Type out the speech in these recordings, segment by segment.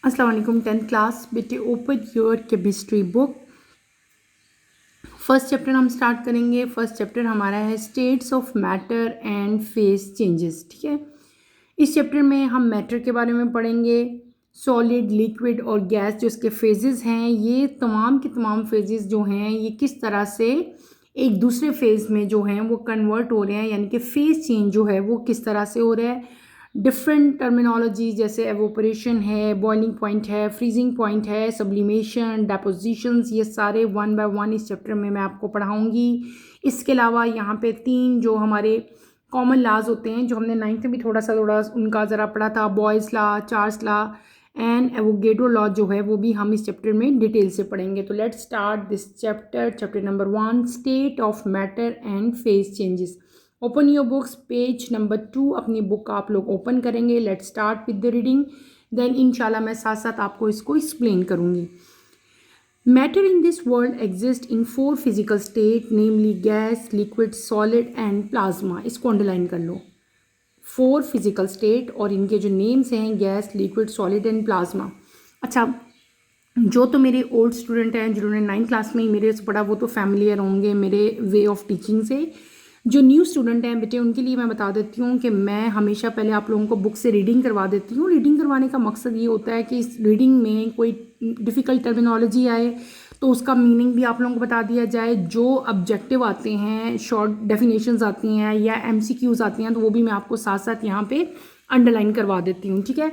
अस्सलाम वालेकुम 10th class बेटे open your chemistry book. First chapter हम स्टार्ट करेंगे। फर्स्ट चैप्टर हमारा है states of matter and phase changes. ठीक है, इस चैप्टर में हम मैटर के बारे में पढ़ेंगे, सॉलिड, लिक्विड और गैस जो इसके फेजेस हैं, ये तमाम के तमाम फेजेस जो हैं ये किस तरह से एक दूसरे फेज़ में जो हैं वो कन्वर्ट हो रहे हैं, यानी कि फेज़ चेंज जो है वो किस तरह से हो रहा है। डिफरेंट टर्मिनोलॉजी जैसे एवोपरेशन है, बॉइलिंग पॉइंट है, फ्रीजिंग पॉइंट है, सब्लिमेशन, डेपोजिशंस, ये सारे वन बाय वन इस चैप्टर में मैं आपको पढ़ाऊँगी। इसके अलावा यहाँ पे 3 जो हमारे कॉमन लाज होते हैं जो हमने 9th में भी थोड़ा उनका ज़रा पढ़ा था, boys law, Charles law and Avogadro law जो है वो भी हम इस चैप्टर में डिटेल से पढ़ेंगे। तो let's start this chapter number 1, state of matter and phase changes. Open your books, page number 2 अपनी बुक आप लोग ओपन करेंगे। Let's start with the reading, then इंशाल्लाह मैं साथ साथ आपको इसको एक्सप्लेन करूँगी। Matter in this world exist in 4 physical state, namely gas, liquid, solid and plasma. इसको अंडरलाइन कर लो। 4 फिजिकल स्टेट और इनके जो नेम्स हैं gas, liquid, solid and plasma. अच्छा, जो तो मेरे ओल्ड स्टूडेंट हैं जिन्होंने 9th क्लास में ही मेरे से पढ़ा वो तो फैमिलियर होंगे मेरे वे ऑफ टीचिंग से। जो न्यू स्टूडेंट हैं बेटे उनके लिए मैं बता देती हूँ कि मैं हमेशा पहले आप लोगों को बुक से रीडिंग करवा देती हूँ। रीडिंग करवाने का मकसद ये होता है कि इस रीडिंग में कोई डिफ़िकल्ट टर्मिनोलॉजी आए तो उसका मीनिंग भी आप लोगों को बता दिया जाए। जो ऑब्जेक्टिव आते हैं, शॉर्ट डेफिनेशंस आती हैं या MCQs आती हैं तो वो भी मैं आपको साथ साथ यहाँ पे अंडरलाइन करवा देती हूँ। ठीक है,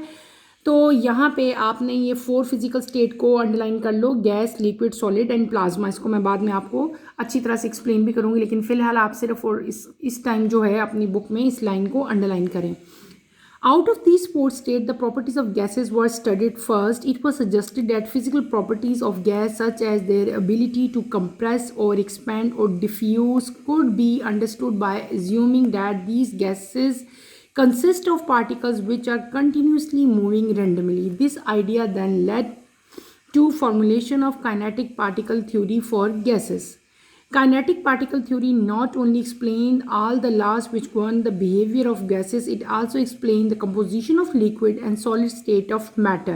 तो यहाँ पे आपने ये 4 फिजिकल स्टेट को अंडरलाइन कर लो, gas, liquid, solid and plasma. इसको मैं बाद में आपको अच्छी तरह से एक्सप्लेन भी करूँगी, लेकिन फिलहाल आप सिर्फ और इस टाइम जो है अपनी बुक में इस लाइन को अंडरलाइन करें। Out of these 4 states, the properties of gases were studied first. It was suggested that physical properties of gas, such as their ability to compress or expand or diffuse, could be understood by assuming that these gases consist of particles which are continuously moving randomly. This idea then led to formulation of kinetic particle theory for gases. Kinetic particle theory not only explained all the laws which govern the behavior of gases, it also explained the composition of liquid and solid state of matter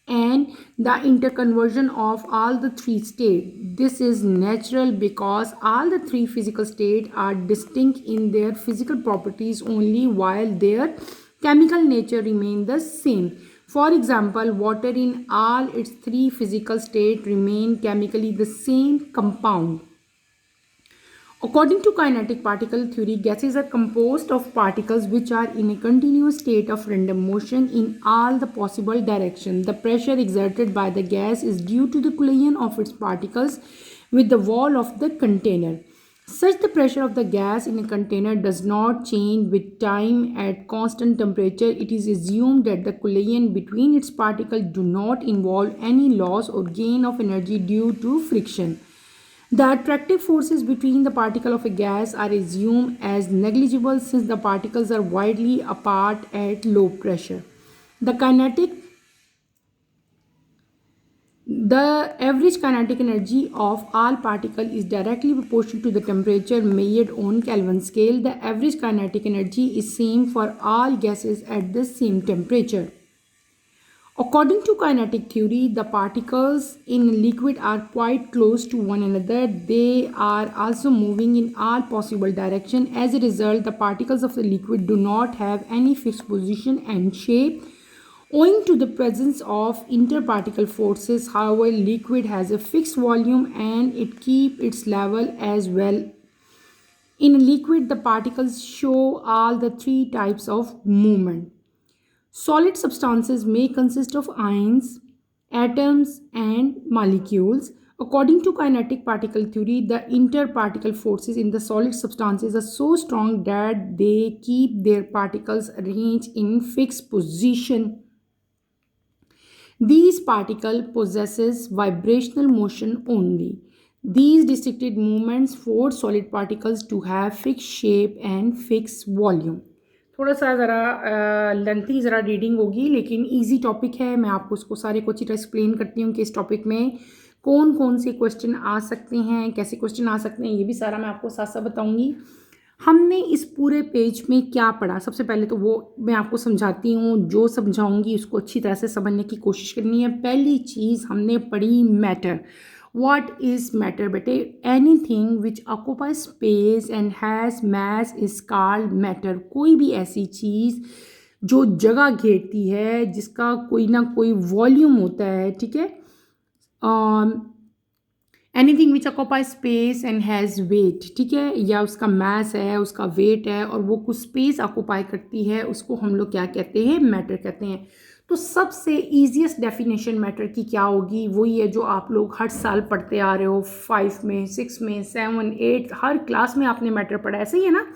and the interconversion of all the 3 states. This is natural because all the 3 physical states are distinct in their physical properties only while their chemical nature remain the same. For example, water in all its 3 physical states remain chemically the same compound. According to kinetic particle theory, gases are composed of particles which are in a continuous state of random motion in all the possible directions. The pressure exerted by the gas is due to the collision of its particles with the wall of the container. Such the pressure of the gas in a container does not change with time at constant temperature. It is assumed that the collision between its particles do not involve any loss or gain of energy due to friction. The attractive forces between the particles of a gas are assumed as negligible since the particles are widely apart at low pressure. The average kinetic energy of all particles is directly proportional to the temperature measured on Kelvin scale. The average kinetic energy is same for all gases at the same temperature. According to kinetic theory, the particles in liquid are quite close to one another. They are also moving in all possible directions. As a result, the particles of the liquid do not have any fixed position and shape owing to the presence of interparticle forces. However, liquid has a fixed volume and it keeps its level as well. In a liquid, the particles show all the 3 types of movement. Solid substances may consist of ions, atoms, and molecules. According to kinetic particle theory, the interparticle forces in the solid substances are so strong that they keep their particles arranged in fixed position. These particles possesses vibrational motion only. These restricted movements force solid particles to have fixed shape and fixed volume. थोड़ा सा ज़रा lengthy ज़रा reading होगी लेकिन easy topic है। मैं आपको उसको सारे को अच्छी तरह एक्सप्लेन करती हूँ कि इस टॉपिक में कौन कौन से क्वेश्चन आ सकते हैं, कैसे क्वेश्चन आ सकते हैं, ये भी सारा मैं आपको साथ साथ बताऊँगी। हमने इस पूरे पेज में क्या पढ़ा, सबसे पहले तो वो मैं आपको समझाती हूँ, जो समझाऊंगी उसको अच्छी तरह से समझने की कोशिश करनी है। पहली चीज़ हमने पढ़ी मैटर। व्हाट इज़ मैटर बेटे? Anything which occupy space and has mass is called matter. कोई भी ऐसी चीज़ जो जगह घेरती है, जिसका कोई ना कोई वॉल्यूम होता है, ठीक है। Anything which occupy space and has wait, ठीक है, या उसका मास है, उसका वेट है और वो कुछ स्पेस ऑक्यूपाई करती है, उसको हम लोग क्या कहते हैं? मैटर कहते हैं। तो सबसे ईजिएस्ट डेफिनेशन मैटर की क्या होगी? वही है जो आप लोग हर साल पढ़ते आ रहे हो, 5 में, 6 में, 7, 8, हर क्लास में आपने मैटर पढ़ा है, सही है ना।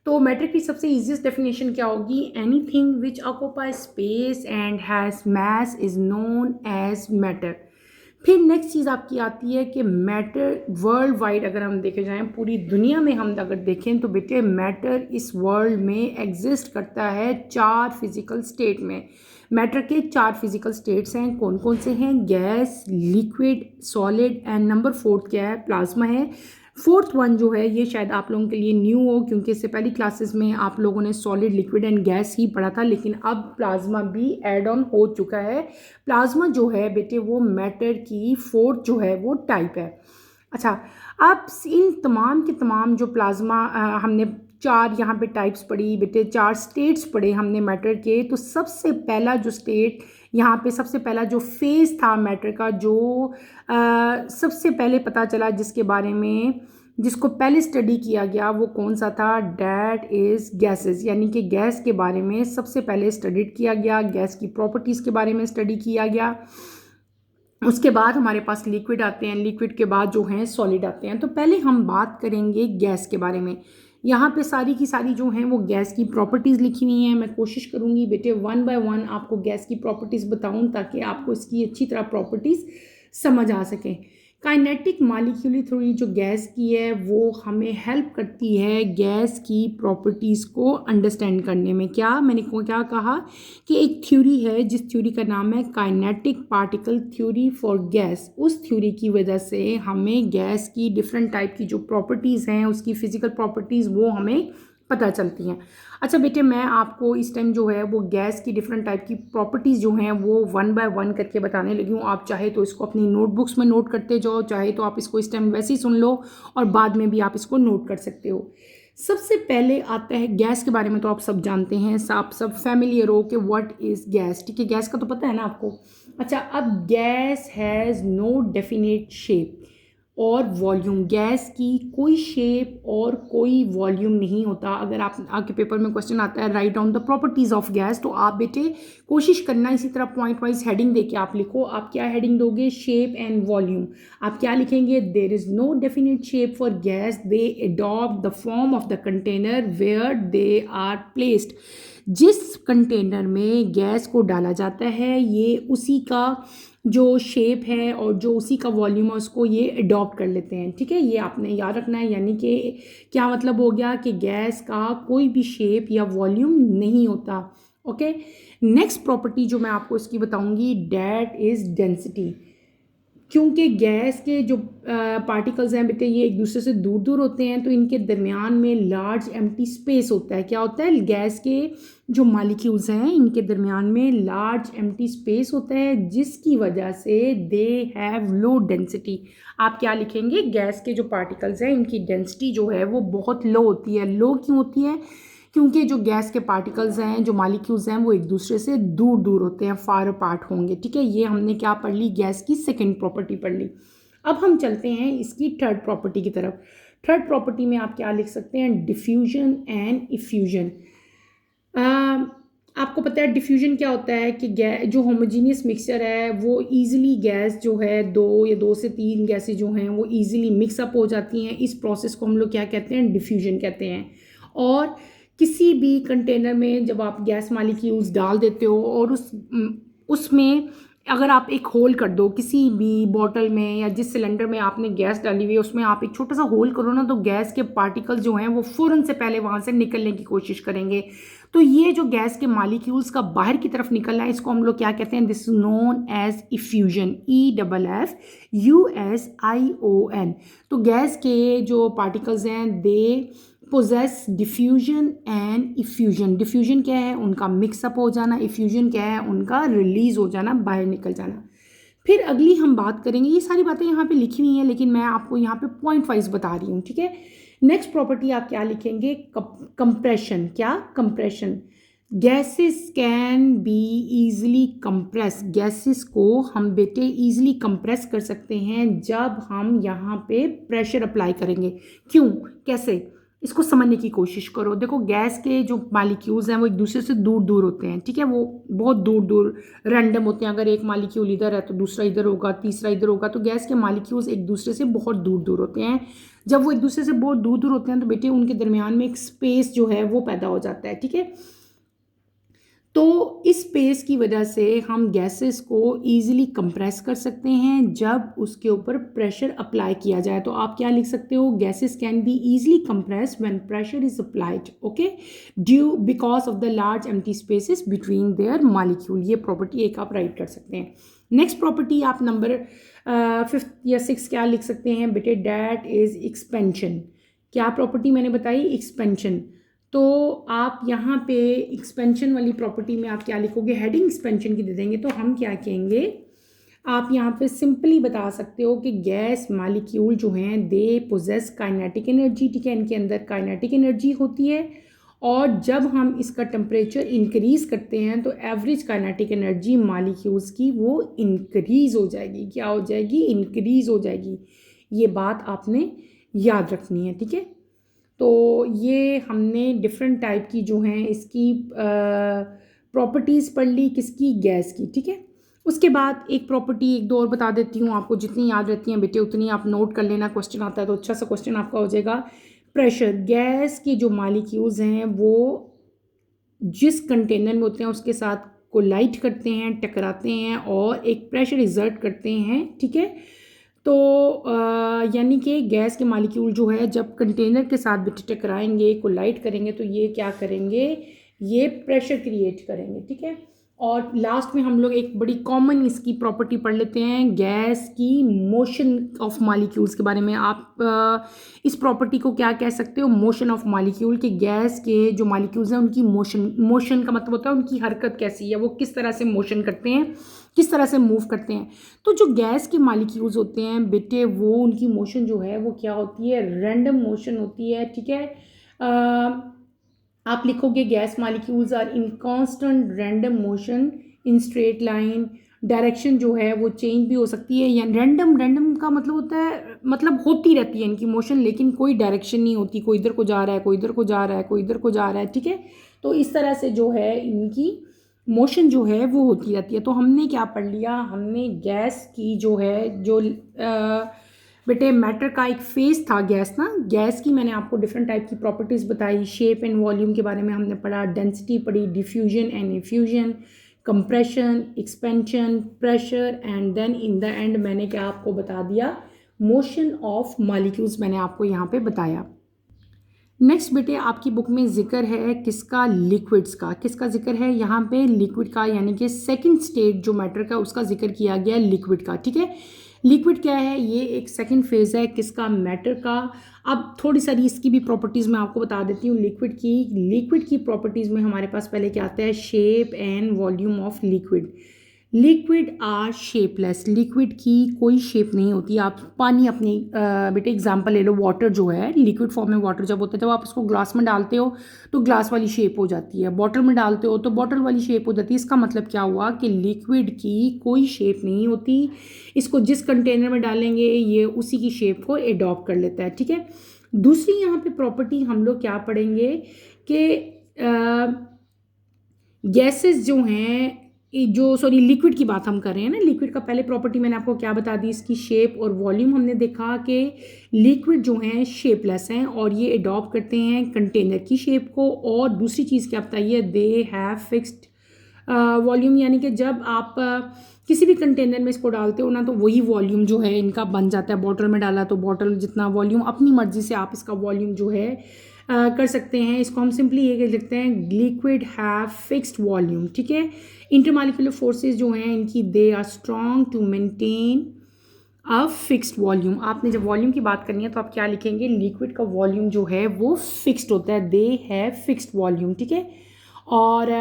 तो मैटर की सबसे ईजिएस्ट डेफिनेशन क्या होगी? Anything which occupy space and has mass is known as matter. फिर नेक्स्ट चीज़ आपकी आती है कि मैटर वर्ल्ड वाइड अगर हम देखे जाएं, पूरी दुनिया में हम अगर देखें तो बेटे मैटर इस वर्ल्ड में एग्जिस्ट करता है 4 फिजिकल स्टेट में। मैटर के 4 फिजिकल स्टेट्स हैं, कौन कौन से हैं? Gas, liquid, solid and number 4 क्या है? प्लाज्मा है। 4th वन जो है ये शायद आप लोगों के लिए न्यू हो, क्योंकि इससे पहली क्लासेस में आप लोगों ने सॉलिड, लिक्विड एंड गैस ही पढ़ा था, लेकिन अब प्लाज्मा भी एड ऑन हो चुका है। प्लाज्मा जो है बेटे वो मैटर की 4th जो है वो टाइप है। अच्छा, अब इन तमाम के तमाम जो प्लाज्मा हमने 4 यहाँ पे टाइप्स पढ़ी बेटे, 4 स्टेट्स पढ़े हमने मैटर के। तो सबसे पहला जो स्टेट यहाँ पे, सबसे पहला जो फेज था मैटर का, जो सबसे पहले पता चला, जिसके बारे में, जिसको पहले स्टडी किया गया, वो कौन सा था? डैट इज़ गैसेस, यानी कि गैस के बारे में सबसे पहले स्टडीड किया गया, गैस की प्रॉपर्टीज़ के बारे में स्टडी किया गया। उसके बाद हमारे पास लिक्विड आते हैं, लिक्विड के बाद जो हैं सॉलिड आते हैं। तो पहले हम बात करेंगे गैस के बारे में। यहाँ पे सारी की सारी जो हैं वो गैस की प्रॉपर्टीज़ लिखी हुई हैं। मैं कोशिश करूँगी बेटे 1 बाय 1 आपको गैस की प्रॉपर्टीज़ बताऊँ, ताकि आपको इसकी अच्छी तरह प्रॉपर्टीज़ समझ आ सकें। काइनेटिक मॉलिक्यूलर थ्योरी जो गैस की है वो हमें हेल्प करती है गैस की प्रॉपर्टीज़ को अंडरस्टैंड करने में। क्या मैंने को क्या कहा कि एक थ्योरी है, जिस थ्योरी का नाम है kinetic particle theory for gas. उस थ्योरी की वजह से हमें गैस की डिफरेंट टाइप की जो प्रॉपर्टीज़ हैं, उसकी फ़िज़िकल प्रॉपर्टीज़, वो हमें पता चलती हैं। अच्छा बेटे, मैं आपको इस टाइम जो है वो गैस की डिफरेंट टाइप की प्रॉपर्टीज़ जो हैं वो 1 बाय 1 करके बताने लगी हूँ। आप चाहे तो इसको अपनी नोटबुक्स में नोट करते जाओ, चाहे तो आप इसको इस टाइम वैसे ही सुन लो और बाद में भी आप इसको नोट कर सकते हो। सबसे पहले आता है गैस के बारे में, तो आप सब जानते हैं, आप सब फैमिलियर हो कि व्हाट इज़ गैस, ठीक है, गैस का तो पता है ना आपको। अच्छा, अब gas has no definite shape और वॉल्यूम। गैस की कोई शेप और कोई वॉल्यूम नहीं होता। अगर आप आपके पेपर में क्वेश्चन आता है write down the properties of gas, तो आप बेटे कोशिश करना इसी तरह पॉइंट वाइज हेडिंग देके आप लिखो। आप क्या हेडिंग दोगे? Shape and volume. आप क्या लिखेंगे? There is no definite shape for gas, they adopt the form of the container where they are placed. जिस कंटेनर में गैस को डाला जाता है, ये उसी का जो शेप है और जो उसी का वॉल्यूम है उसको ये अडॉप्ट कर लेते हैं, ठीक है। ये आपने याद रखना है। यानी कि क्या मतलब हो गया कि गैस का कोई भी शेप या वॉल्यूम नहीं होता। ओके, नेक्स्ट प्रॉपर्टी जो मैं आपको इसकी बताऊंगी, डैट इज़ डेंसिटी। क्योंकि गैस के जो पार्टिकल्स हैं बेटे, ये एक दूसरे से दूर दूर होते हैं, तो इनके दरमियान में लार्ज एम्प्टी स्पेस होता है। क्या होता है? गैस के जो मॉलिक्यूल्स हैं इनके दरमियान में लार्ज एम्प्टी स्पेस होता है, जिसकी वजह से दे हैव लो डेंसिटी। आप क्या लिखेंगे? गैस के जो पार्टिकल्स हैं इनकी डेंसिटी जो है वो बहुत लो होती है। लो क्यों होती है? क्योंकि जो गैस के पार्टिकल्स हैं, जो मॉलिक्यूल्स हैं, वो एक दूसरे से दूर दूर होते हैं, फार अपार्ट होंगे, ठीक है। ये हमने क्या पढ़ ली? गैस की सेकंड प्रॉपर्टी पढ़ ली। अब हम चलते हैं इसकी थर्ड प्रॉपर्टी की तरफ। थर्ड प्रॉपर्टी में आप क्या लिख सकते हैं? Diffusion and effusion. आपको पता है डिफ्यूजन क्या होता है कि जो होमोजीनियस मिक्सचर है वो ईजिली, गैस जो है 2 या 2 से 3 गैसें जो हैं वो ईजिली मिक्सअप हो जाती हैं। इस प्रोसेस को हम लोग क्या कहते हैं? डिफ्यूजन कहते हैं। और किसी भी कंटेनर में जब आप गैस मॉलिक्यूल्स डाल देते हो और उसमें अगर आप एक होल कर दो, किसी भी बॉटल में या जिस सिलेंडर में आपने गैस डाली हुई है उसमें आप एक छोटा सा होल करो ना, तो गैस के पार्टिकल्स जो हैं वो फ़ौरन से पहले वहाँ से निकलने की कोशिश करेंगे। तो ये जो गैस के मॉलिक्यूल्स का बाहर की तरफ निकलना है, इसको हम लोग क्या कहते हैं? This is known as effusion. EFFUSION। तो गैस के जो पार्टिकल्स हैं they possess diffusion and effusion. Diffusion क्या है? उनका मिक्सअप हो जाना। इफ्यूजन क्या है? उनका रिलीज हो जाना, बाहर निकल जाना। फिर अगली हम बात करेंगे, ये सारी बातें यहाँ पे लिखी हुई हैं लेकिन मैं आपको यहाँ पे पॉइंट वाइज बता रही हूँ, ठीक है। नेक्स्ट प्रॉपर्टी आप क्या लिखेंगे? कंप्रेशन। क्या? Compression. Gases can be easily compress. Gases को हम बेटे ईजिली कंप्रेस कर सकते हैं जब हम यहाँ पे प्रेशर अप्लाई करेंगे। क्यों? कैसे? इसको समझने की कोशिश करो। देखो, गैस के जो मालिक्यूल्स हैं वो एक दूसरे से दूर दूर होते हैं, ठीक है। वो बहुत दूर दूर रैंडम होते हैं। अगर एक मालिक्यूल इधर है तो दूसरा इधर होगा, तीसरा इधर होगा। तो गैस के मालिक्यूल्स एक दूसरे से बहुत दूर दूर होते हैं। जब वो एक दूसरे से बहुत दूर दूर होते हैं तो बेटे उनके दरमियान में एक स्पेस जो है वो पैदा हो जाता है, ठीक है। तो इस स्पेस की वजह से हम गैसेस को ईजिली कंप्रेस कर सकते हैं जब उसके ऊपर प्रेशर अप्लाई किया जाए। तो आप क्या लिख सकते हो? Gases can be easily compress when pressure is applied, okay, due because of the large empty spaces between their molecule. ये प्रॉपर्टी एक आप राइट कर सकते हैं। नेक्स्ट प्रॉपर्टी आप नंबर 5 या 6 क्या लिख सकते हैं बेटे? That is expansion. क्या प्रॉपर्टी मैंने बताई? एक्सपेंशन। तो आप यहाँ पे एक्सपेंशन वाली प्रॉपर्टी में आप क्या लिखोगे? हेडिंग एक्सपेंशन की दे देंगे तो हम क्या कहेंगे? आप यहाँ पे सिंपली बता सकते हो कि गैस मॉलिक्यूल जो हैं दे पोजेस काइनेटिक एनर्जी, ठीक है। इनके अंदर काइनेटिक एनर्जी होती है और जब हम इसका टेम्परेचर इंक्रीज करते हैं तो एवरेज काइनेटिक एनर्जी मॉलिक्यूल्स की वो इंक्रीज हो जाएगी। क्या हो जाएगी? इंक्रीज हो जाएगी। ये बात आपने याद रखनी है, ठीक है। तो ये हमने डिफरेंट टाइप की जो हैं इसकी प्रॉपर्टीज़ पढ़ ली, किसकी? गैस की, ठीक है। उसके बाद एक प्रॉपर्टी एक दो और बता देती हूँ आपको, जितनी याद रहती हैं बेटे उतनी आप नोट कर लेना। क्वेश्चन आता है तो अच्छा सा क्वेश्चन आपका हो जाएगा। प्रेशर। गैस के जो मॉलिक्यूल्स हैं वो जिस कंटेनर में होते हैं उसके साथ कोलाइड करते हैं, टकराते हैं और एक प्रेशर एक्सर्ट करते हैं, ठीक है। तो यानी कि गैस के मॉलिक्यूल जो है जब कंटेनर के साथ भी टकराएंगे, कोलाइड करेंगे तो ये क्या करेंगे? ये प्रेशर क्रिएट करेंगे, ठीक है। और लास्ट में हम लोग एक बड़ी कॉमन इसकी प्रॉपर्टी पढ़ लेते हैं, गैस की मोशन ऑफ मॉलिक्यूल्स के बारे में। आप इस प्रॉपर्टी को क्या कह सकते हो? Motion of molecule. कि गैस के जो मॉलिक्यूल्स हैं उनकी मोशन, मोशन का मतलब होता है उनकी हरकत कैसी है, वो किस तरह से मोशन करते हैं, किस तरह से मूव करते हैं। तो जो गैस के मॉलिक्यूल्स होते हैं बेटे वो उनकी मोशन जो है वो क्या होती है? रैंडम मोशन होती है, ठीक है। आप लिखोगे gas molecules are in constant random motion in straight line. Direction जो है वो चेंज भी हो सकती है, या रैंडम, रैंडम का मतलब होता है मतलब होती रहती है इनकी मोशन लेकिन कोई डायरेक्शन नहीं होती, कोई इधर को जा रहा है, कोई इधर को जा रहा है, कोई इधर को जा रहा है, ठीक है। तो इस तरह से जो है इनकी मोशन जो है वो होती रहती है। तो हमने क्या पढ़ लिया? हमने गैस की जो है जो बेटे मैटर का एक फेज था गैस ना, गैस की मैंने आपको डिफरेंट टाइप की प्रॉपर्टीज़ बताई। शेप एंड वॉल्यूम के बारे में हमने पढ़ा, डेंसिटी पढ़ी, diffusion and effusion, compression, expansion, pressure and then in the end मैंने क्या आपको बता दिया? मोशन ऑफ मॉलिक्यूल्स मैंने आपको यहाँ पे बताया। नेक्स्ट बेटे आपकी बुक में जिक्र है किसका? लिक्विड्स का। किसका जिक्र है यहाँ पे? लिक्विड का, यानी कि सेकंड स्टेट जो मैटर का उसका जिक्र किया गया लिक्विड का, ठीक है। लिक्विड क्या है? ये एक सेकंड फेज है किसका? मैटर का। अब थोड़ी सारी इसकी भी प्रॉपर्टीज़ मैं आपको बता देती हूँ लिक्विड की। लिक्विड की प्रॉपर्टीज़ में हमारे पास पहले क्या आता है? Shape and volume of liquid. Liquid are shapeless. Liquid की कोई शेप नहीं होती। आप पानी अपनी बेटे एग्जांपल ले लो, वाटर जो है लिक्विड फॉर्म में वाटर जब होता है, जब आप उसको ग्लास में डालते हो तो ग्लास वाली शेप हो जाती है, बॉटल में डालते हो तो बॉटल वाली शेप हो जाती है। इसका मतलब क्या हुआ कि लिक्विड की कोई शेप नहीं होती। इसको जिस कंटेनर में डालेंगे ये उसी की शेप को एडॉप्ट कर लेता है, ठीक है। दूसरी यहाँ पे प्रॉपर्टी हम लोग क्या पढ़ेंगे कि गैसेस जो हैं जो सॉरी लिक्विड की बात हम कर रहे हैं ना, लिक्विड का पहले प्रॉपर्टी मैंने आपको क्या बता दी? इसकी शेप और वॉल्यूम। हमने देखा कि लिक्विड जो हैं शेपलेस हैं और ये अडॉप्ट करते हैं कंटेनर की शेप को। और दूसरी चीज़ क्या बताइए? दे हैव फिक्स्ड वॉल्यूम, यानी कि जब आप किसी भी कंटेनर में इसको डालते हो ना तो वही वॉल्यूम जो है इनका बन जाता है। बॉटल में डाला तो बॉटल जितना वॉल्यूम, अपनी मर्जी से आप इसका वॉल्यूम जो है कर सकते हैं। इसको हम सिंपली ये कह सकते हैं लिक्विड हैव फिक्स्ड वॉल्यूम, ठीक है। इंटरमॉलिक्यूलर फोर्सेस जो हैं इनकी they are strong to maintain a fixed volume. आपने जब वॉल्यूम की बात करनी है तो आप क्या लिखेंगे, लिक्विड का वॉल्यूम जो है वो फिक्स्ड होता है, दे हैव फिक्स्ड वॉल्यूम, ठीक है। और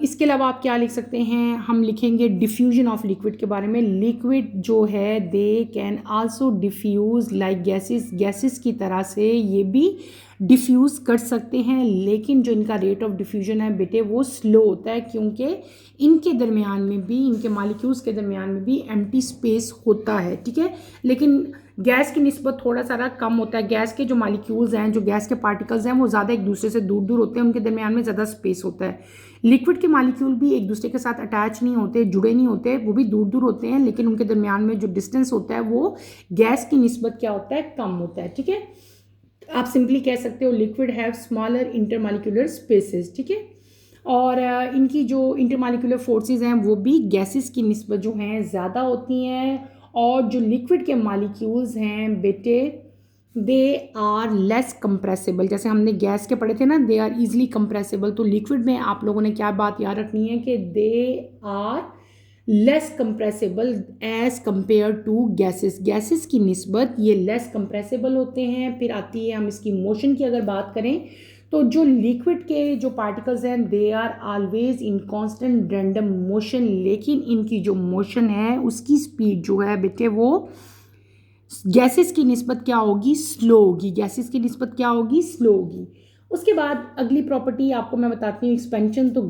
इसके अलावा आप क्या लिख सकते हैं, हम लिखेंगे डिफ्यूजन ऑफ लिक्विड के बारे में। लिक्विड जो है they can also diffuse like gases, gases की तरह से ये भी डिफ्यूज़ कर सकते हैं, लेकिन जो इनका रेट ऑफ डिफ्यूजन है बेटे वो स्लो होता है, क्योंकि इनके दरमियान में भी, इनके मालिक्यूल्स के दरमियान में भी एम्प्टी स्पेस होता है, ठीक है। लेकिन गैस की निस्बत थोड़ा सा कम होता है। गैस के जो मालिक्यूल्स हैं, जो गैस के पार्टिकल्स हैं, वो ज़्यादा एक दूसरे से दूर दूर होते हैं, उनके दरमियान में ज़्यादा स्पेस होता है। लिक्विड के मालिक्यूल भी एक दूसरे के साथ अटैच नहीं होते, जुड़े नहीं होते, वो भी दूर दूर होते हैं, लेकिन उनके दरमियान में जो डिस्टेंस होता है वो गैस की निस्बत क्या होता है, कम होता है, ठीक है। आप सिंपली कह सकते हो liquid have smaller intermolecular spaces, ठीक है। और इनकी जो इंटरमालिक्यूलर फोर्सेस हैं वो भी गैसेस की निस्बत जो हैं ज़्यादा होती हैं, और जो लिक्विड के मालिक्यूल्स हैं बेटे दे आर लेस कंप्रेसिबल। जैसे हमने गैस के पढ़े थे ना, दे आर इजीली कंप्रेसिबल, तो लिक्विड में आप लोगों ने क्या बात याद रखनी है कि they are less compressible as compare to gases. Gases की निस्बत ये लेस कंप्रेसिबल होते हैं। फिर आती है हम इसकी मोशन की अगर बात करें, तो जो लिक्विड के जो पार्टिकल्स हैं they are always in constant random motion, लेकिन इनकी जो मोशन है उसकी स्पीड जो है बेटे वो गैसेस की निस्बत क्या होगी, स्लो होगी। गैसेस की निस्बत क्या होगी, स्लो होगी। उसके बाद अगली प्रॉपर्टी आपको मैं बताती हूँ एक्सपेंशन। तो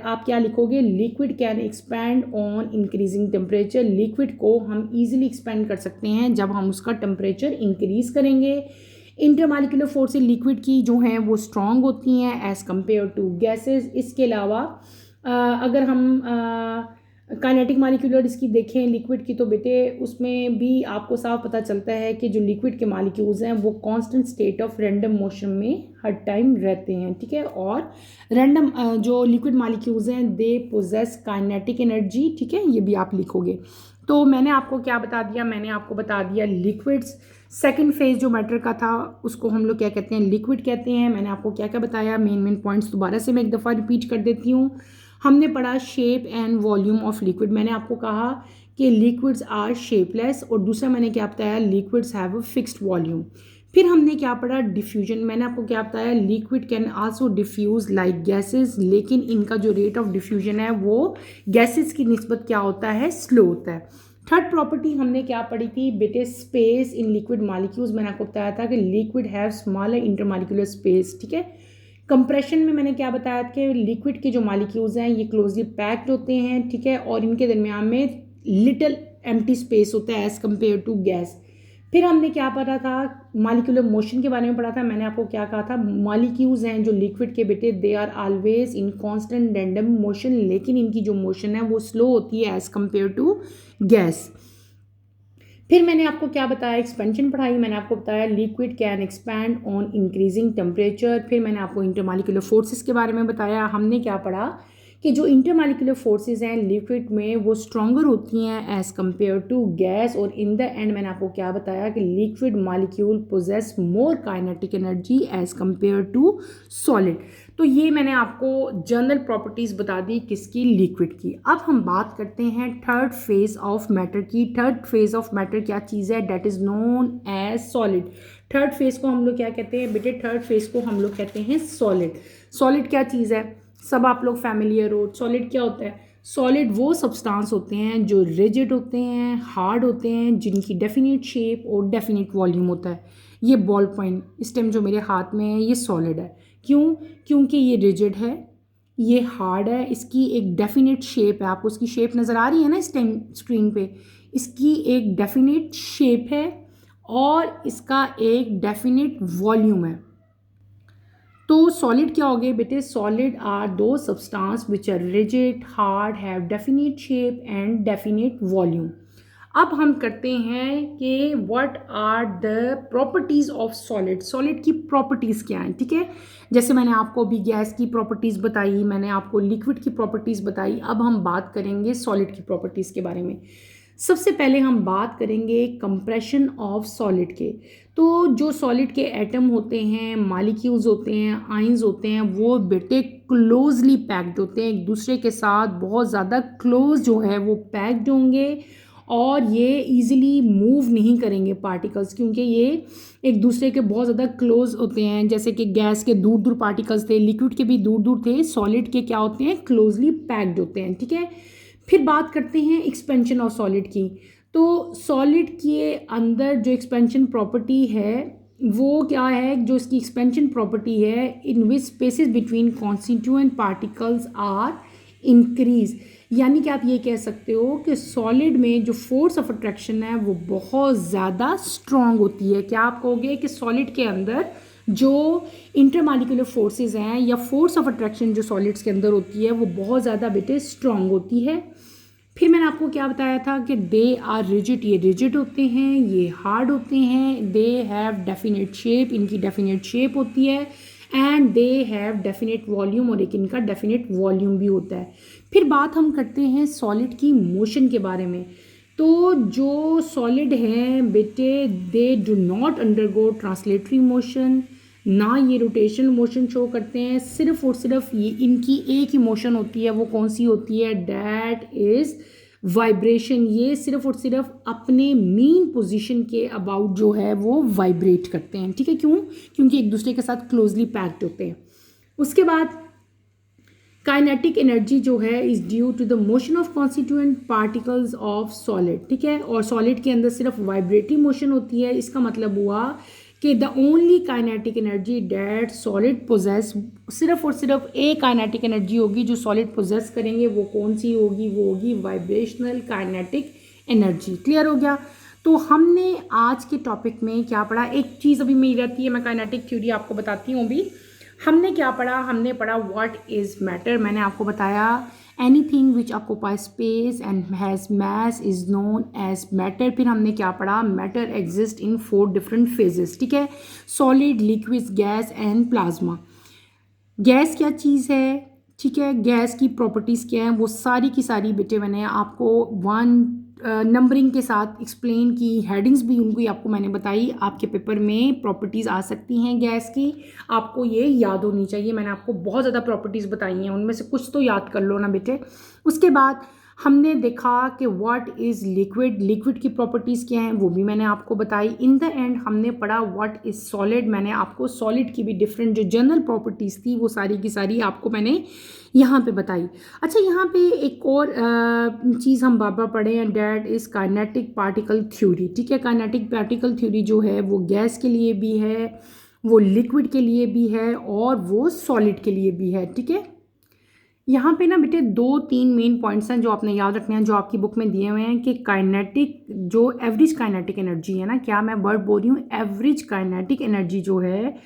आप क्या लिखोगे, liquid can expand on increasing temperature. Liquid को हम इजीली एक्सपैंड कर सकते हैं जब हम उसका टेम्परेचर इंक्रीज करेंगे। इंटरमालिक्यूलर फोर्सेस लिक्विड की जो हैं वो स्ट्रॉन्ग होती हैं एज़ कम्पेयर टू गैसेस। इसके अलावा अगर हम काइनेटिक मालिक्यूलर इसकी देखें लिक्विड की, तो बेटे उसमें भी आपको साफ पता चलता है कि जो लिक्विड के मालिक्यूल्स हैं वो constant state of random motion में हर टाइम रहते हैं, ठीक है। और रैंडम जो लिक्विड मालिक्यूल्स हैं दे पोजेस काइनेटिक एनर्जी, ठीक है, ये भी आप लिखोगे। तो मैंने आपको क्या बता दिया, मैंने आपको बता दिया लिक्विड्स। सेकंड फेज जो मैटर का था उसको हम लोग क्या कहते हैं, लिक्विड कहते हैं। मैंने आपको क्या क्या बताया, मेन पॉइंट्स दोबारा से मैं एक दफ़ा रिपीट कर देती हूँ। हमने पढ़ा shape and volume of liquid. मैंने आपको कहा कि लिक्विड्स आर शेपलेस, और दूसरा मैंने क्या बताया, liquids have a fixed volume. फिर हमने क्या पढ़ा, डिफ्यूजन। मैंने आपको क्या बताया, liquid can also diffuse like gases, लेकिन इनका जो रेट ऑफ डिफ्यूजन है वो गैसेस की निस्बत क्या होता है, स्लो होता है। थर्ड प्रॉपर्टी हमने क्या पढ़ी थी बेटे, स्पेस इन लिक्विड मालिक्यूल्स। मैंने आपको बताया था कि liquid have smaller intermolecular space, ठीक है। कंप्रेशन में मैंने क्या बताया कि लिक्विड के जो मालिक्यूल्स हैं ये क्लोजली पैक्ड होते हैं, ठीक है, और इनके दरमियान में लिटिल एम्प्टी स्पेस होता है एज़ कम्पेयर टू गैस। फिर हमने क्या पढ़ा था, मॉलिक्यूलर मोशन के बारे में पढ़ा था। मैंने आपको क्या कहा था, मॉलिक्यूल्स हैं जो लिक्विड के बेटे they are always in constant random motion, लेकिन इनकी जो मोशन है वो स्लो होती है एज़ कम्पेयर टू गैस। फिर मैंने आपको क्या बताया, एक्सपेंशन पढ़ाई। मैंने आपको बताया liquid can expand on increasing temperature. फिर मैंने आपको इंटरमॉलिक्यूलर फोर्सेस के बारे में बताया। हमने क्या पढ़ा कि जो इंटरमॉलिक्यूलर फोर्सेस हैं लिक्विड में वो स्ट्रॉन्गर होती हैं एज़ कम्पेयर टू गैस। और इन द एंड मैंने आपको क्या बताया कि liquid molecule possess more kinetic energy as compare to solid. तो ये मैंने आपको जनरल प्रॉपर्टीज़ बता दी किसकी, लिक्विड की। अब हम बात करते हैं थर्ड फेज ऑफ मैटर की। थर्ड फेज ऑफ मैटर क्या चीज़ है, that is known as solid. Third phase को हम लोग क्या कहते हैं बेटे, थर्ड फेज को हम लोग कहते हैं सॉलिड। सॉलिड क्या चीज़ है, सब आप लोग फैमिलियर हो। सॉलिड क्या होता है, सॉलिड वो सब्सटेंस होते हैं जो रिजिड होते हैं, हार्ड होते हैं, जिनकी डेफिनेट शेप और डेफिनेट वॉल्यूम होता है। ये बॉल पॉइंट इस टाइम जो मेरे हाथ में है ये सॉलिड है। क्यों, क्योंकि ये रिजिड है, ये हार्ड है, इसकी एक डेफिनेट शेप है। आपको इसकी शेप नज़र आ रही है ना इस टाइम स्क्रीन पे, इसकी एक डेफिनेट शेप है और इसका एक डेफिनेट वॉल्यूम है। तो सॉलिड क्या हो गए बेटे, solid are those substance which are rigid, hard, have definite shape and definite volume. अब हम करते हैं कि what are the properties of solid. Solid की प्रॉपर्टीज़ क्या हैं, ठीक है। जैसे मैंने आपको अभी गैस की प्रॉपर्टीज़ बताई, मैंने आपको लिक्विड की प्रॉपर्टीज़ बताई। अब हम बात करेंगे सॉलिड की प्रॉपर्टीज़ के बारे में। सबसे पहले हम बात करेंगे कंप्रेशन ऑफ सॉलिड के। तो जो सॉलिड के एटम होते हैं, मॉलिक्यूल्स होते हैं, आयंस होते हैं, वो बेटे क्लोजली पैक्ड होते हैं एक दूसरे के साथ, बहुत ज़्यादा क्लोज जो है वो पैक्ड होंगे। और ये इजीली मूव नहीं करेंगे पार्टिकल्स, क्योंकि ये एक दूसरे के बहुत ज़्यादा क्लोज होते हैं। जैसे कि गैस के दूर दूर पार्टिकल्स थे, लिक्विड के भी दूर दूर थे, सॉलिड के क्या होते हैं, क्लोजली पैक्ड होते हैं। ठीक है, फिर बात करते हैं एक्सपेंशन ऑफ सॉलिड की। तो सॉलिड के अंदर जो एक्सपेंशन प्रॉपर्टी है वो क्या है, जो इसकी एक्सपेंशन प्रॉपर्टी है, in which spaces between constituent particles are increase. यानी कि आप ये कह सकते हो कि सॉलिड में जो फोर्स ऑफ अट्रैक्शन है वो बहुत ज़्यादा स्ट्रॉन्ग होती है। क्या आप कहोगे कि सॉलिड के अंदर जो इंटरमॉलिक्यूलर फोर्सेस हैं या फोर्स ऑफ अट्रैक्शन जो सॉलिड्स के अंदर होती है वो बहुत ज़्यादा बेटे स्ट्रॉन्ग होती है। फिर मैंने आपको क्या बताया था कि दे आर रिजिड, ये रिजिड होते हैं, ये हार्ड होते हैं, दे हैव डेफिनेट शेप, इनकी डेफिनेट शेप होती है, and they have definite volume, और एक इनका डेफिनेट वॉल्यूम भी होता है। फिर बात हम करते हैं सॉलिड की मोशन के बारे में। तो जो सॉलिड हैं बेटे, they do not undergo translatory motion, ना ये रोटेशनल मोशन शो करते हैं, सिर्फ और सिर्फ ये इनकी एक ही मोशन होती है। वो कौन सी होती है, डैट इज़ वाइब्रेशन। ये सिर्फ और सिर्फ अपने मीन पोजीशन के अबाउट जो है वो वाइब्रेट करते हैं। ठीक है, क्यों, क्योंकि एक दूसरे के साथ क्लोजली पैक्ड होते हैं। उसके बाद काइनेटिक एनर्जी जो है is due to the motion of constituent particles of solid. ठीक है, और सॉलिड के अंदर सिर्फ वाइब्रेटरी मोशन होती है। इसका मतलब हुआ कि the only kinetic energy that solid possess, सिर्फ और सिर्फ एक काइनेटिक एनर्जी होगी जो सॉलिड पोजेस करेंगे, वो कौन सी होगी, वो होगी वाइब्रेशनल काइनेटिक एनर्जी। क्लियर हो गया। तो हमने आज के टॉपिक में क्या पढ़ा, एक चीज़ अभी मेरी रहती है, मैं काइनेटिक थ्योरी आपको बताती हूँ। अभी हमने क्या पढ़ा, हमने पढ़ा व्हाट इज़ मैटर। मैंने आपको बताया anything which occupy space and has mass is known as matter. फिर हमने क्या पढ़ा, matter exist in 4 different phases. ठीक है, solid, liquid, gas and plasma. Gas क्या चीज़ है, ठीक है, गैस की प्रॉपर्टीज़ क्या हैं, वो सारी की सारी बेटे मैंने आपको 1 नंबरिंग के साथ एक्सप्लेन की, हेडिंग्स भी उनको आपको मैंने बताई। आपके पेपर में प्रॉपर्टीज़ आ सकती हैं गैस की, आपको ये याद होनी चाहिए। मैंने आपको बहुत ज़्यादा प्रॉपर्टीज़ बताई हैं, उनमें से कुछ तो याद कर लो ना बेटे। उसके बाद हमने देखा कि व्हाट इज़ लिक्विड, लिक्विड की प्रॉपर्टीज़ क्या हैं वो भी मैंने आपको बताई। इन द एंड हमने पढ़ा व्हाट इज़ सॉलिड। मैंने आपको सॉलिड की भी डिफरेंट जो जनरल प्रॉपर्टीज़ थी वो सारी की सारी आपको मैंने यहाँ पे बताई। अच्छा, यहाँ पे एक और चीज़ हम बाबा पढ़े हैं, that is kinetic particle theory. ठीक है, काइनेटिक पार्टिकल थ्योरी जो है वो गैस के लिए भी है, वो लिक्विड के लिए भी है, और वो सॉलिड के लिए भी है। ठीक है, यहाँ पे ना बेटे 2-3 मेन पॉइंट्स हैं जो आपने याद रखने हैं, जो आपकी बुक में दिए हुए हैं कि काइनेटिक, जो एवरेज काइनेटिक एनर्जी है ना, क्या मैं वर्ड बोल रही हूँ, एवरेज काइनेटिक एनर्जी जो है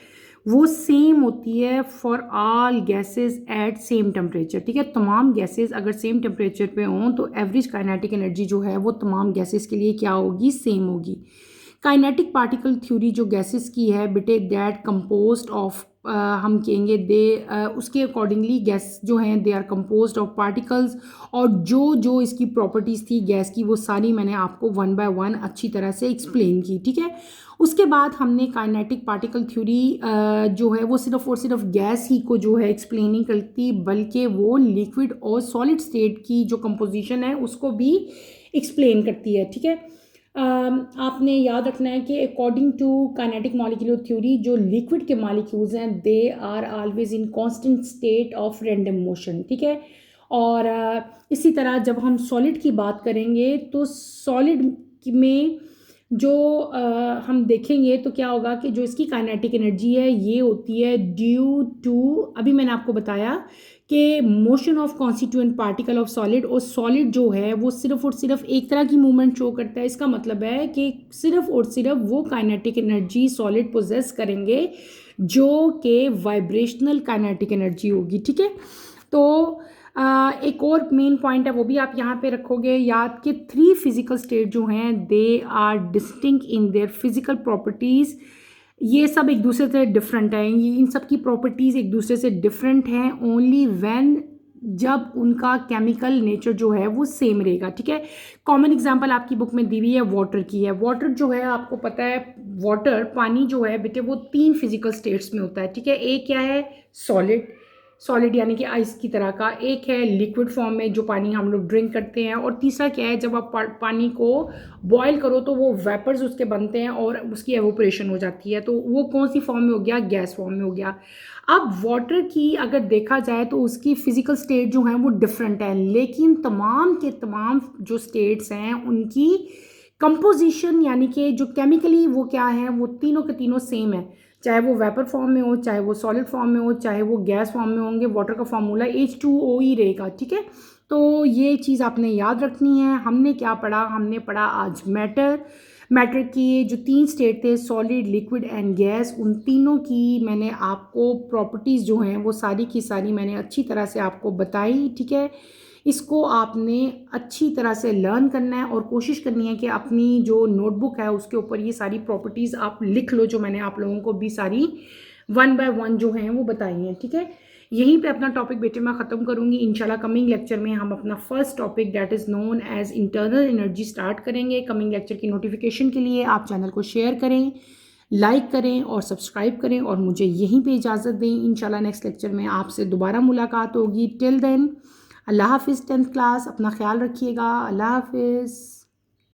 वो सेम होती है for all gases at same temperature. ठीक है, तमाम गैसेस अगर सेम टेम्परेचर पे हों तो एवरेज काइनेटिक एनर्जी जो है वो तमाम गैसेस के लिए क्या होगी, सेम होगी। काइनेटिक पार्टिकल थ्योरी जो गैसेस की है बेटे, दैट कंपोज्ड ऑफ, हम कहेंगे दे, उसके अकॉर्डिंगली गैस जो हैं they are composed of particles, और जो जो इसकी प्रॉपर्टीज़ थी गैस की वो सारी मैंने आपको 1 बाय 1 अच्छी तरह से एक्सप्लेन की। ठीक है, उसके बाद हमने काइनेटिक पार्टिकल थ्योरी जो है वो सिर्फ और सिर्फ गैस ही को जो है एक्सप्लेन नहीं करती, बल्कि वो लिक्विड और सॉलिड स्टेट की जो कंपोजिशन है उसको भी एक्सप्लेन करती है। ठीक है, आपने याद रखना है कि according to kinetic molecular theory जो लिक्विड के मॉलिक्यूल्स हैं they are always in constant state of random motion. ठीक है, और इसी तरह जब हम सॉलिड की बात करेंगे तो सॉलिड में जो हम देखेंगे तो क्या होगा कि जो इसकी काइनेटिक एनर्जी है ये होती है ड्यू टू, अभी मैंने आपको बताया कि motion of constituent particle of solid, और सॉलिड जो है वो सिर्फ और सिर्फ एक तरह की मूवमेंट शो करता है। इसका मतलब है कि सिर्फ और सिर्फ वो काइनेटिक एनर्जी सॉलिड पोजेस करेंगे जो कि वाइब्रेशनल काइनेटिक एनर्जी होगी। ठीक है, तो एक और मेन पॉइंट है वो भी आप यहाँ पे रखोगे याद कि 3 फिजिकल स्टेट जो हैं they are distinct in their physical properties. ये सब एक दूसरे से डिफरेंट हैं, ये इन सब की प्रॉपर्टीज़ एक दूसरे से डिफरेंट हैं ओनली व्हेन, जब उनका केमिकल नेचर जो है वो सेम रहेगा। ठीक है, कॉमन एग्जांपल आपकी बुक में दी हुई है वाटर की है। वाटर जो है आपको पता है, वाटर पानी जो है बेटे वो 3 फिजिकल स्टेट्स में होता है। ठीक है, एक क्या है, सॉलिड, सॉलिड यानी कि आइस की तरह का, एक है लिक्विड फॉर्म में जो पानी हम लोग ड्रिंक करते हैं, और तीसरा क्या है, जब आप पानी को बॉयल करो तो वो वेपर्स उसके बनते हैं और उसकी एवोपरेशन हो जाती है, तो वो कौन सी फॉर्म में हो गया, गैस फॉर्म में हो गया। अब वाटर की अगर देखा जाए तो उसकी फिजिकल स्टेट जो है वो डिफरेंट है, लेकिन तमाम के तमाम जो स्टेट्स हैं उनकी कंपोजिशन यानी कि जो केमिकली वो क्या है, वो तीनों के तीनों सेम है, चाहे वो वेपर फॉर्म में हो, चाहे वो सॉलिड फॉर्म में हो, चाहे वो गैस फॉर्म में होंगे, वाटर का फार्मूला H2O ही रहेगा, ठीक है। तो ये चीज़ आपने याद रखनी है। हमने क्या पढ़ा, हमने पढ़ा आज मैटर की जो 3 स्टेट थे, सॉलिड, लिक्विड एंड गैस, उन तीनों की मैंने आपको प्रॉपर्टीज़ जो हैं वो सारी की सारी मैंने अच्छी तरह से आपको बताई, ठीक है। इसको आपने अच्छी तरह से लर्न करना है और कोशिश करनी है कि अपनी जो नोटबुक है उसके ऊपर ये सारी प्रॉपर्टीज़ आप लिख लो, जो मैंने आप लोगों को भी सारी 1 बाय 1 जो हैं वो बताई हैं, ठीक है। यहीं पे अपना टॉपिक बेटे मैं ख़त्म करूँगी। इंशाल्लाह कमिंग लेक्चर में हम अपना first topic that is known as internal energy start करेंगे। कमिंग लेक्चर की नोटिफिकेशन के लिए आप चैनल को शेयर करें, लाइक करें और सब्सक्राइब करें, और मुझे यहीं पे इजाज़त दें। इंशाल्लाह नेक्स्ट लेक्चर में आपसे दोबारा मुलाकात होगी। टिल देन अल्लाह हाफिज़। 10th क्लास, अपना ख्याल रखिएगा। अल्लाह हाफिज़।